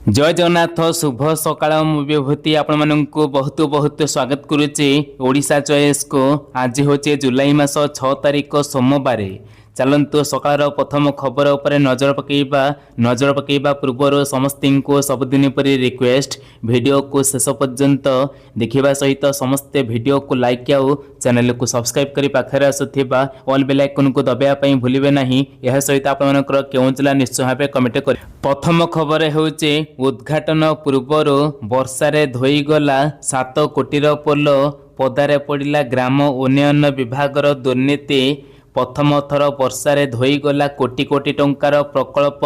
जय जगन्नाथ शुभ सकाळ मु विभूति आपण मानक बहुत बहुत स्वागत करुच्चे ओडिशा चॉइस को। आज हूँ जुलाई मास 6 तारिख सोमवार। चलतु सकाळ प्रथम खबर उपर नजर पकईबा पूर्वर समस्त को सबुदिन परी रिक्वेस्ट वीडियो को शेष पर्यंत देखा सहित समस्ते वीडियो को लाइक आउ चैनल को सब्सक्राइब कर पाखे आसुवा ऑल बेल आइकन को दबाइवाई भूलिए ना। यह सहित आपंकर क्यों जिला निश्चय भाव कमेंट कर। प्रथम खबर होचे उद्घाटन पूर्वर वर्षारे धोईगला 7 कोटीर पोल पदारे पड़ा ग्राम उन्नयन विभागर दुर्नीति। प्रथम थर वर्षारे धोईगला कोटी कोटी टंकार प्रकल्प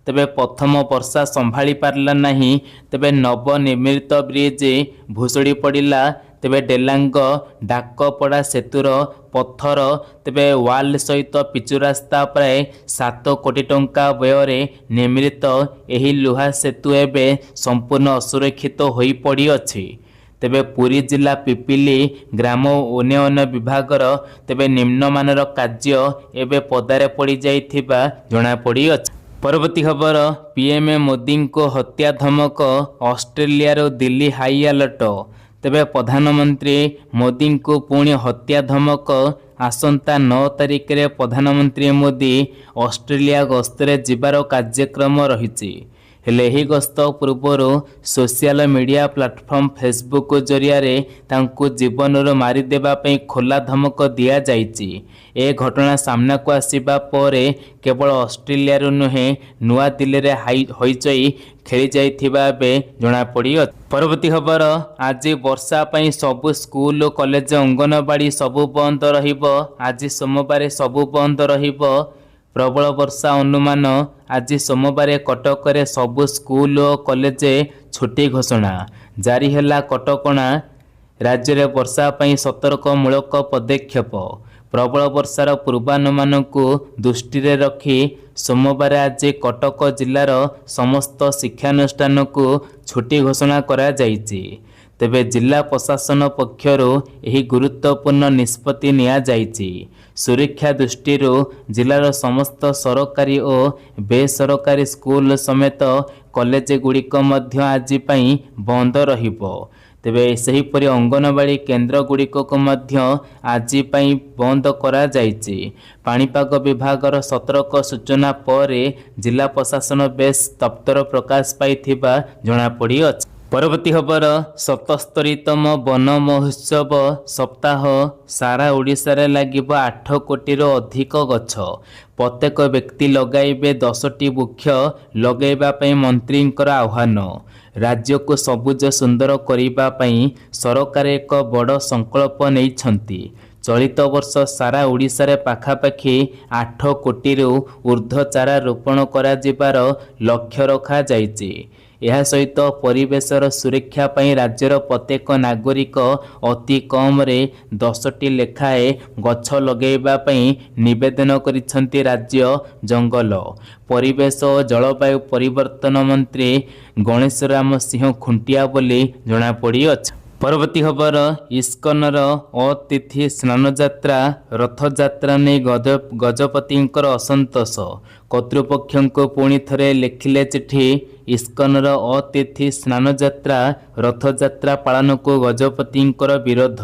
तेबे प्रथम वर्षा संभाली पारला नहीं। तेबे नवनिर्मित ब्रिज भुशुड़ी पड़ा। तेबे डेलांग डाकपड़ा सेतुर पत्थर तेबे वाल सहित पिचु रास्ता प्राय 7 कोटी टंका व्यय निर्मित एही लुहा सेतु एबे संपूर्ण असुरक्षित होई पड़ी अछि। तेबे पुरी जिला पिपिली ग्राम उन्नयन विभागर तेबे निम्नमानर कार्य एबे पदारे पड़ी जाइथिबा जणा पड़ी अछि। परवर्ती खबर पीएम मोदी को हत्या धमक ऑस्ट्रेलिया दिल्ली हाई अलर्ट। तेबे प्रधानमंत्री मोदी को पुणी हत्या धमक। आसंता 9 तारिख रे प्रधानमंत्री मोदी ऑस्ट्रेलिया गस्तरे जिबार कार्यक्रम रहिछि। हेले ही गस्त पूर्वर सोशल मीडिया प्लेटफॉर्म फेसबुक जरिया तांकु जीवन मारी देबा पई खोला धमक दिया जाइछि। ए घटना सामना को आसीबा परे केवल ऑस्ट्रेलिया नुहे नुआ दिल्ली रे होइचई खेली जाइथिबा बे जणा पड़ी। परवर्ती खबर आज वर्षा पई सबु स्कूल कॉलेज अंगनवाड़ी सबु बंद रहिबो। आज सोमवार सबु बंद रहिबो। प्रबल वर्षा अनुमान। आज सोमवार कटक रे सबु स्कूल और कॉलेज छुट्टी घोषणा जारी हैला। कटकणा राज्य में वर्षा पई सतर्कमूलक पदक्षेप। प्रबल वर्षार पूर्वानुमान को दृष्टि रे रखी सोमवार आज कटक जिलार समस्त शिक्षानुष्ठान को छुट्टी घोषणा करा जाइछि। तेबे जिला प्रशासन पक्षर यही गुरुत्वपूर्ण निष्पत्ति निया जाइछि। सुरक्षा दृष्टि जिलार समस्त सरकारी और बेसरकारी स्कूल समेत कॉलेज गुड़िक मध्य आज पई बंद रहिबो। तेबे सेहीपरि अंगनवाड़ी केन्द्र गुड़िक को मध्य आज पई बंद करा जाइछि। पाणीपाग विभागर सतर्क सूचना पर जिला प्रशासन बेस तप्तर प्रकाश पाइथिबा जणा पड़ी अछि। परवर्ती खबर 77तम वन महोत्सव सप्ताह सारा ओडिशा रे लागिबो 8 कोटी अधिक गछ। प्रत्येक व्यक्ति लगाइबे 10टी वृक्ष लगाइबा पई मंत्रींकर आह्वान। राज्य को सबुज सुंदर करिबा पई सरकार एक बड़ संकल्प नैछंती। चलित वर्ष सारा ओडिशा रे पाखापाखि 8 कोटी ऊर्ध्व चारा रोपण करा जिबार लक्ष्य रखा जाइछि। यह सहित परिवेशर सुरक्षा पई राज्यर प्रत्येक नागरिक अति कम रे 10टी लेखाए गछ लगेबा पई निवेदन करिसंती राज्य जंगल परिवेश और जलवायु परिवर्तन मंत्री गणेश राम सिंह खुंटिया बोली जणा पड़ी अछि। परवर्ती खबर इस्कनर अतिथि स्नान यात्रा रथ यात्रा ने गजपतिंकर असंतोष। कर्तृपक्ष को पुणी थरे लिखिले चिठी। इस्कनर अतिथि स्नान यात्रा रथ यात्रा पालन को गजपतिंकर विरोध।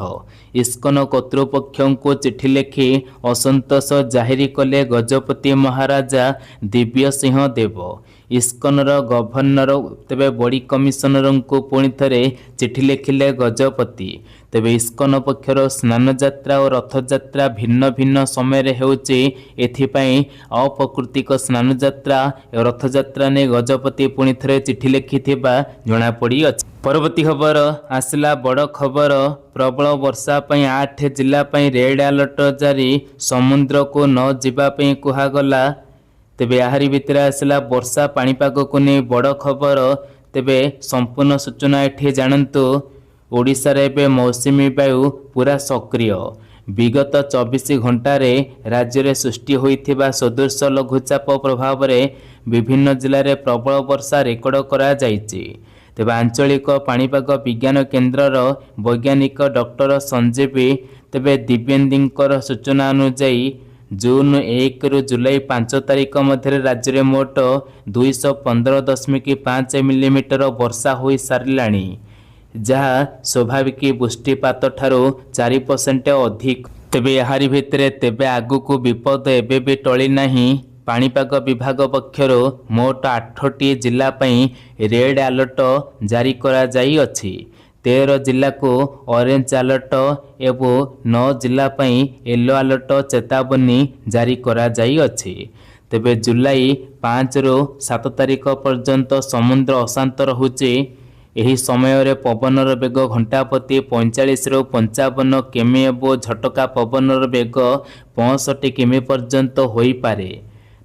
इस्कन कर्तृपक्ष को चिठी लिखि असंतोष जाहिर कले गजपति महाराजा दिव्य सिंह देव। इस्कनर गवर्नर तेबे बड़ी कमिशनर को पुणी थरे चिठी लिखिले गजपति। तेबे इस्कन पक्षर स्नान यात्रा और रथ यात्रा भिन्न भिन्न समय होउछि। एथिपाई अप्राकृतिक स्नान यात्रा और रथ यात्रा ने गजपति पुणी थरे चिठी लिखिथिबा जणा पड़ी अछि। परवर्ती खबर आसला बड़ खबर प्रबल वर्षा पई 8 जिला पई रेड अलर्ट जारी। समुद्र को न जिबा पई कुहागला। तेबे याहारी भितर आसला वर्षा पाणीपाग को नहीं बड़ खबर। तेबे संपूर्ण सूचना एठी जानतु। ओडिशा रे बे मौसुमी वायु पूरा सक्रिय। विगत 24 घंटे राज्य में सृष्टि होइथिबा सदृश लघुचाप प्रभाव रे विभिन्न जिले में प्रबल वर्षा रेकर्ड करा जाइछि। तेबे आंचलिक पाणीपाग विज्ञान केन्द्रर वैज्ञानिक डॉक्टर संजीवी तेबे दिव्येन्दींकर सूचना अनुसार जून 1 रु जुलाई 5 तारिख मध्य राज्य में मोट 215.5 मिलीमीटर वर्षा हो सारा जहाँ स्वाभाविक वृष्टिपात ठारू 4% अधिक। तेबे यारी भितरे तेबे आगुकू विपद एबे भी टली नाही। पाणीपाग विभाग पक्षर मोट 8टी जिला रेड अलर्ट जारी करा जाई अछि। 13 जिला को ऑरेंज अलर्ट एवं 9 जिला येलो अलर्ट चेतावनी जारी करा जाई अछि। तेबे जुलाई 5 रु 7 तारिख पर्यंत समुद्र अशांत रहुचे। एही समय रे पवनर बेग घंटा प्रति 45 रु 55 किमी एवं झटका पवनर बेग 65 किमी पर्यंत होई पारे।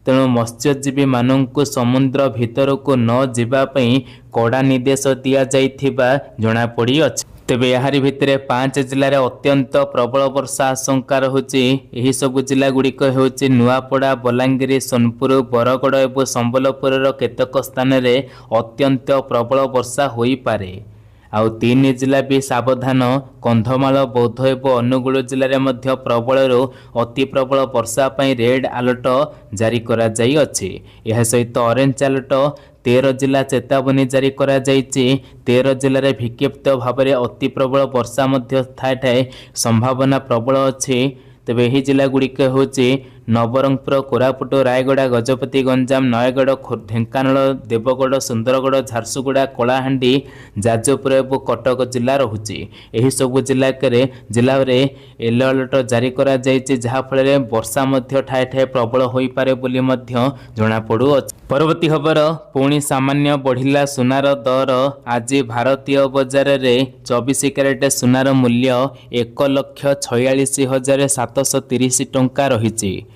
तेणु मत्स्यजीवी मानू समुद्र भितर को न जावाई कड़ा निर्देश दि जाइथिबा जणा पड़ी अछि। तेबे यारी भितरे 5 जिले अत्यंत प्रबल वर्षा आशंका रहुछि। एही सब जिला गुड़िक हेउछि नुआपड़ा, बलांगीर, सोनपुर, बरगड़ और संबलपुर केतक स्थान रे अत्यंत प्रबल वर्षा होई पारे। आउ 3 जिला भी सावधान। कंधमाल, बौद्ध और अनुगुल जिले में प्रबल अति प्रबल वर्षा पर रेड अलर्ट जारी करा जाई अछि। यह सहित ऑरेंज अलर्ट 13 जिला चेतावनी जारी करा जाइछि। 13 जिले में विक्षिप्त भाव में अति प्रबल वर्षा ठाए ठाए संभावना प्रबल अछि। तेबे यही जिला गुड़िक होछि नवरंगपुर, कोरापुट, रायगड़ा, गजपति, गंजाम, नयगढ़, ढेंकानाल, देवगढ़, सुंदरगढ़, झारसुगुड़ा, कलाहांडी, जाजपुर और कटक जिला रहुछि। एही सब जिला रे येलो अलर्ट जारी करा जाइछि, जहा फल वर्षा मध्य ठाए ठाए प्रबल होई पारे बोली मध्य जणा पड़ु अछि। परवर्ती खबर पुणी सामान्य बढ़िला सुनार दर। आज भारतीय बजार रे 24 कैरेट सुनार मूल्य 1,46,730 टंका रही।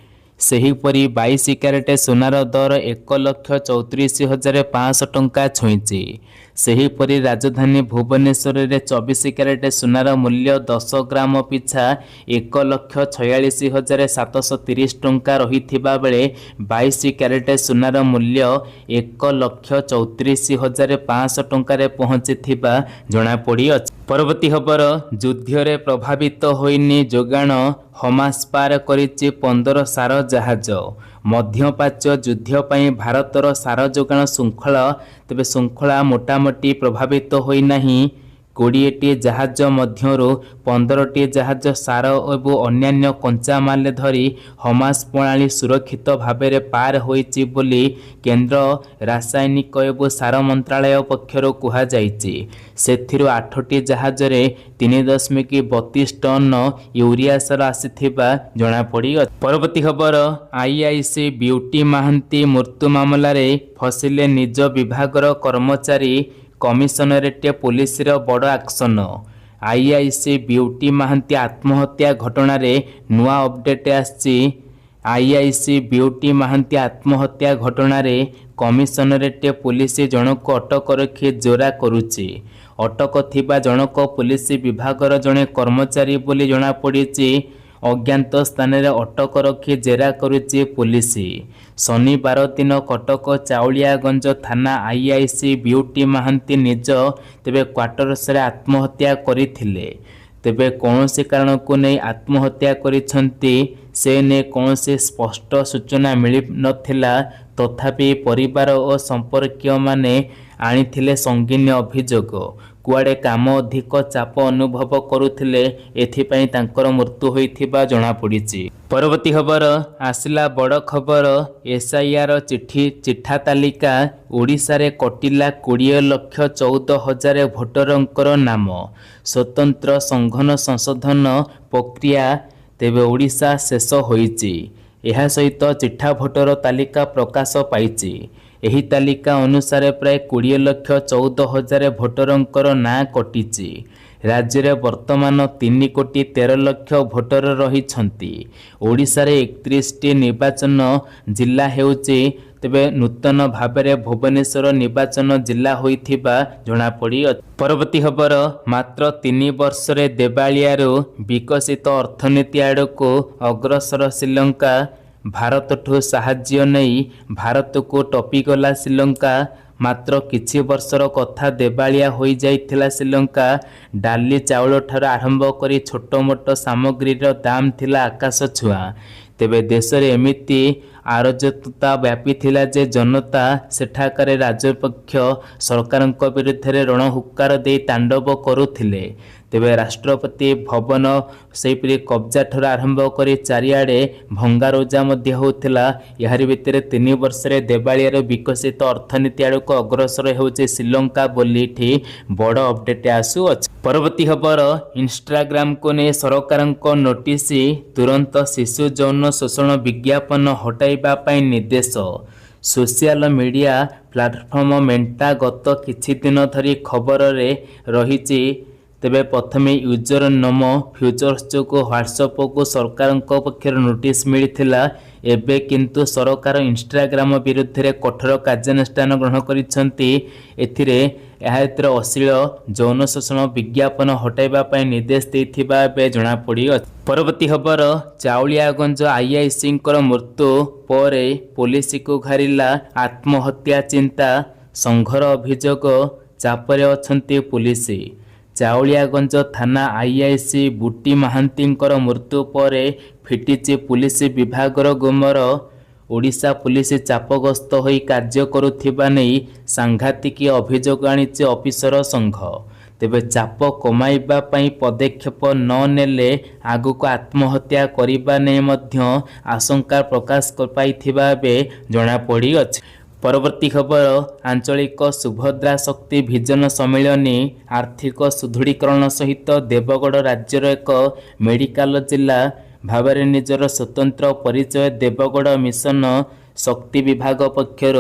सेहीपरि 22 कैरेट सुनार दर 1,34,500 टंका छुईंची। सेहीपरि राजधानी भुवनेश्वर रे 24 कैरेट सुनार मूल्य 10 ग्राम पिछा 1,46,730 टंका रहिथिबा बेले 22 कैरेट सुनार मूल्य 1,34,500 टंका रे पहुंचीथिबा जणा पड़ी अछि। परवर्ती खबर युद्ध प्रभावित होइनी जोगाण। हमास पार करिछि 15 सार जहाज। मध्यप्राच्य युद्ध ପାଇଁ भारतर सार जोगाण श्रृंखला तेबे श्रृंखला मोटामोटी प्रभावित होई नाही। 20टी जहाज मध्यरु 15टी जहाज सार और अन्यान्य कंचा माल धरी हमास प्रणाली सुरक्षित भाव पार होइछि बोली केंद्र रासायनिक और सार मंत्रालय पक्षर कुहाଯାଇଛି। सेथिरु 8टी जहाज रे 3.32 टन यूरिया सार आसीथिबा जणा पड़ी। परवर्ती खबर आईआईसी ब्यूटी महांती मृत्यु मामला रे फसिले निज विभागर कर्मचारी। कमिशनरेट पुलिस बड़ एक्शन। आईआईसी ब्यूटी महांती आत्महत्या घटना रे नुआ अपडेट आछि। आईआईसी ब्यूटी महांती आत्महत्या घटना रे कमिशनरेट पुलिस जनक अटक रखी जोरा करुछि। अटक थिबा जनक पुलिस विभागर जड़े कर्मचारी बोली जणा पड़िछि। अज्ञात स्थान रे अटक रखी जेरा करुछि पुलिस। शनिवार दिन कटक चाउलियागंज थाना आईआईसी ब्यूटी महांती निज तेबे क्वार्टर्स रे आत्महत्या करिथिले। तेबे कौनसी कारण को नहीं आत्महत्या करिछंती से ने कौनसी स्पष्ट सूचना मिली नथिला। तथापि परिवार और संपर्कीय माने आनिथिले संगीन अभियोग। कुआडे काम अधिक चाप अनुभव करुथिले एथिपाई तांकर मृत्यु होइथिबा जणा पड़िछि। परवर्ती खबर आसिला बड़ खबर एसआईआर चिठा तालिका। ओडिशा रे कटिला 20,14,000 भोटरंकर नाम। स्वतंत्र संघन संशोधन प्रक्रिया तेबे ओडिशा शेष होइछि। एहा सहित चिठा भोटर तालिका प्रकाश पाइछि। एही तालिका अनुसार प्राय 20,14,000 भोटरंकर नाँ कटिछि। राज्य में वर्तमान 3,13,00,000 भोटर रहिछंती। ओडिशा रे 31टी निर्वाचन जिला हेउछि। तेबे नूतन भाव में भुवनेश्वर निर्वाचन जिला होइथिबा जणा पड़ी। परवर्ती खबर मात्र 3 वर्ष रे देवालियारू विकसित अर्थनीति आड़को अग्रसर श्रीलंका। भारत ठू साहाय्य नहीं भारत को टपिगला श्रीलंका। मात्र किछि वर्षर कथा देवालिया हो जाइथिला श्रीलंका। डाली चाउल ठार आरंभ करी छोट मोट सामग्रीर दाम थिला आकाश छुआ। तेबे देश रे एमिति आरजता व्यापीथिला जे जनता सेठाकारे राजपक्ष सरकारଙ୍କ विरुद्धରେ रणहुक्कार दे तांडव करुथिले। तेबे राष्ट्रपति भवन सेपरी कब्जा ठर आरंभ करी चारिआडे भंगारुजा मध्य होउथिला। यारि भितरे 3 वर्ष रे देवालियार विकसित अर्थनीति आड़क अग्रसर होउचे श्रीलंका बोलीठी बड़ अपडेट आसु अछि। परवर्ती खबर इंस्टाग्राम को ने सरकारଙ୍କ नोटिस तुरंत शिशु यौन शोषण विज्ञापन हटाइबा पई निर्देश। सोशल मीडिया प्लेटफॉर्म मेंटा गत किछि दिन धरी खबर रे रहिछि। तेबे प्रथमे यूजर नाम फ्यूचर्स जो व्हाट्सएप को सरकार पक्षर नोटिस मिलता। एबे किंतु सरकार इंस्टाग्राम विरुद्ध रे कठोर कार्यानुष्ठान ग्रहण करिसेंती। एथिरे एहातिर अश्लील यौन शोषण विज्ञापन हटाइबा पई निर्देश देथिबा बे जणा पड़ी। परवर्ती खबर चाउलियागंज आईआईसी मृत्यु पर पुलिस को घारिला आत्महत्या चिंता। संघर अभियोग चापरे अछंती पुलिस। चाउलियागंज थाना आईआईसी बुटी महांती मृत्यु पर फिटिचे पुलिस विभागर गुमर। ओडिशा पुलिस चापग्रस्त होई कार्य करुथिबा नहीं सांघातिक अभियोग आनिचे ऑफिसर संघ। तेबे चाप कमाइबा पई पदक्षेप न नेले आगुक आत्महत्या करिबा नै मध्य आशंका प्रकाश पाइथिबा बे जणा पड़ी अछि। परवर्ती खबर आंचलिक सुभद्रा शक्ति विजन सम्मेलनी आर्थिक सुदृढ़ीकरण सहित देवगढ़ राज्यर एक मेडिकल जिला भाव निजर स्वतंत्र परिचय देवगढ़ मिशन शक्ति विभाग पक्षर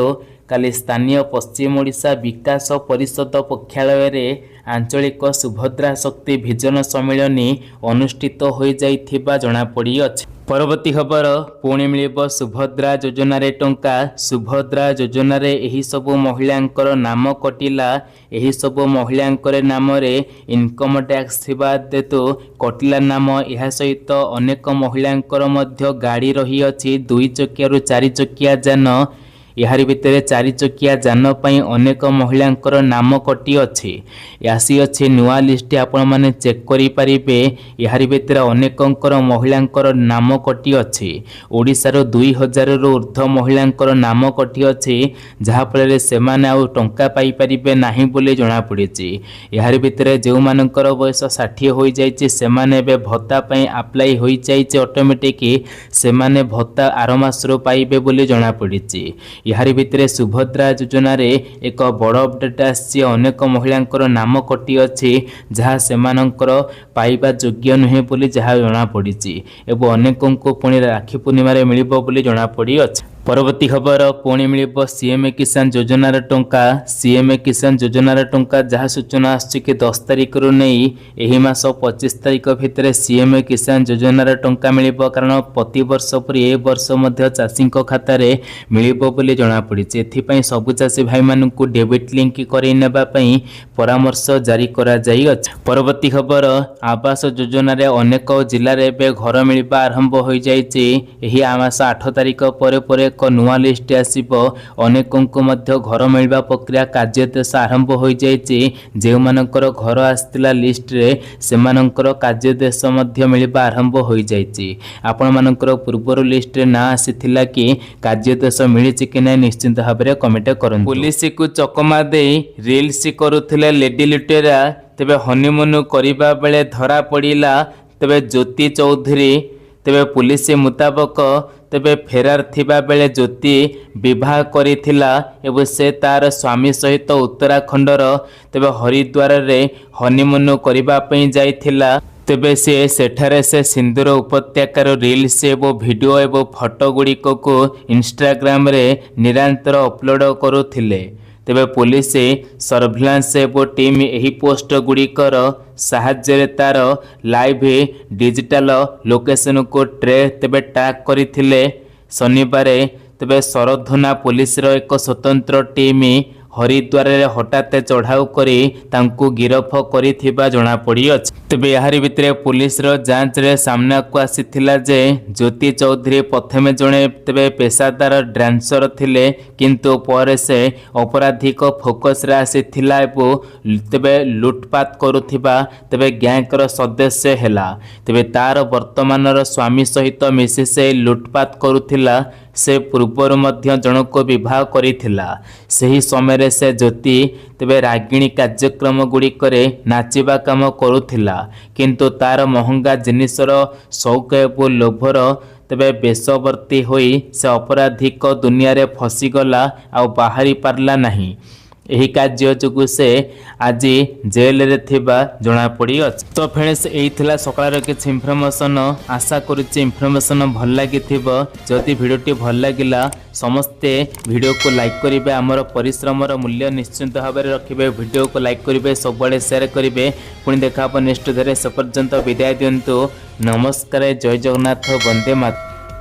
काली स्थानीय पश्चिम ओडिशा विकास परिषद पक्षालय रे आंचलिक सुभद्रा शक्ति विजन सम्मेलनी अनुष्ठित हो जाइथिबा जणा पड़ी अछि। परवर्ती खबर पुणी मिलिब सुभद्रा योजना रे टंका। सुभद्रा योजना रे एही सबु महिलांकर नाम कटिला। एही सबु महिलांकर नाम रे इनकम टैक्स थिबा देतु कटिला नाम। एहा सहित अनेक महिलांकर मध्य गाड़ी रही अछि 2 चकिया रु 4 चकिया जान। यारि भितरे 4 चकिया जान पई अनेक महिलांकर नाम कटि अछि। आसी अछि नुआ लिस्ट आपण माने चेक करि परिबे। यारि भितरे अनेकंकर महिलांकर नाम कटि अछि। ओडिसा रो 2000 रु ऊर्ध्व महिलांकर नाम कटि अछि जहा फल से माने आ टंका पाई परिबे नाही बोली जणा पड़िछि। यारि भितरे जेउ मानकर बयस 60 होई जाइछि से माने बे भत्ता पई अप्लाई होई जाइछि ऑटोमेटिक से माने भत्ता आर मास रो पाइबे बोली जणा पड़िछि। यारि भितरे सुभद्रा योजना रे एक बड़ अपडेट आछि। अनेक महिलांकर नाम कटि अछि जहा सेमानंकर पाइबा योग्य नहे बोली जहा जणा पड़िछि एवं अनेकंको पुणी राखी पूर्णिमा रे मिलिबो बोली जणा पड़ी अछि। परवर्ती खबर पुणी मिलिबो सीएम किसान योजना रे टंका। सीएम किसान योजना रे टंका जहा सूचना आछि कि 10 तारिख रु नै एही मास 25 तारिख भितरे सीएम किसान योजना रे टंका मिलिबो। कारण प्रति वर्ष पर ए वर्ष मध्य चाषी खाता रे मिलिबो बोली जणा पड़िछि। एथि पई सब चाषी भाई मानकु डेबिट लिंक करै नेबा पई परामर्श जारी करा जाई अछि। परवर्ती खबर आवास योजना रे अनेक जिल्ला रे बे घर मिलिबा आरंभ होई जाइछि। एही मास 8 तारिख परे एक नुआ लिस्ट आसीबो। अनेकंको मध्य घर मिलवा प्रक्रिया कार्यदेश आरंभ हो जाइछि। जे मानकर घर आस्तिला लिस्ट रे सेमानकर कार्यदेश मध्य मिलवा आरंभ हो जाइछि। आपण मानकर पूर्वर लिस्ट रे ना आसीथिला कि कार्यदेश मिलिछि कि नै निश्चित भाबरे कमेंट करन। पुलिस को चकमा दे रील्स करुथिले लेडी लुटेरा। तेबे हनीमून करिबा बेले धरा पड़िला तेबे ज्योति चौधरी। तेबे पुलिस मुताबक तेबे फेरार थिबा बेले ज्योति विवाह करिथिला एवं से तार स्वामी सहित उत्तराखंडर तेबे हरिद्वार रे हनीमून करिबा पई जाइथिला। तेबे से सेठारे से सिंदूर उपत्यकार रील्स एवं वीडियो एवं फोटो गुड़िक को इंस्टाग्राम रे निरंतर अपलोड करुथिले। तेबे पुलिस सर्विलांस एवं टीम एही पोस्ट गुड़िकर साहाय्य तार लाइव डिजिटल लोकेशन को ट्रे तेबे टैग करथिले। शनिवार तेबे सरधना पुलिस रो एक स्वतंत्र टीम हरिद्वार हठात चढ़ाऊ करी तांकू गिरफ करिथिबा जणा पड़ी अछि। तेबे याहारी भितरे पुलिस रो जांच रे सामना को आसीथिला जे ज्योति चौधरी प्रथमे जणे तेबे पेशादार डांसर थिले किंतु पर से अपराधिक फोकस रे आसीथिला एवं तेबे लुटपाट करुथिबा तेबे गैंग रो सदस्य हेला। तेबे तार वर्तमानर स्वामी सहित मिसी से लुटपाट करुथिला। से पूर्वर मध्य जनक विवाह करिथिला। सही समय से ज्योति तेबे रागिणी कार्यक्रम गुड़िकरे नाचिबा काम करुथिला किंतु तार महंगा जिनिसर शौक एवं लोभर तेबे बेसवर्ती होई से आपराधिक दुनिया रे फसीगला आ बाहरी पारला नहीं। एही कार्य जोगु से आज जेल रे थिबा जणा पड़ी अछि। तो फ्रेंड्स एही थिला सकाळर किछ इन्फॉर्मेशन। आशा करूची इन्फॉर्मेशन भल लागिथिबो। जदि वीडियोटी भल लागिला समस्ते वीडियो को लाइक करिवे। हमर परिश्रमर मूल्य निश्चित भाव में रखिबे। वीडियो को लाइक करिवे, सबबळे शेयर करिवे। पुणी देखा नेक्स्ट धरे से पर्यंत विदाय दियंतु। नमस्कार, जय जगन्नाथ, वंदे मातरम।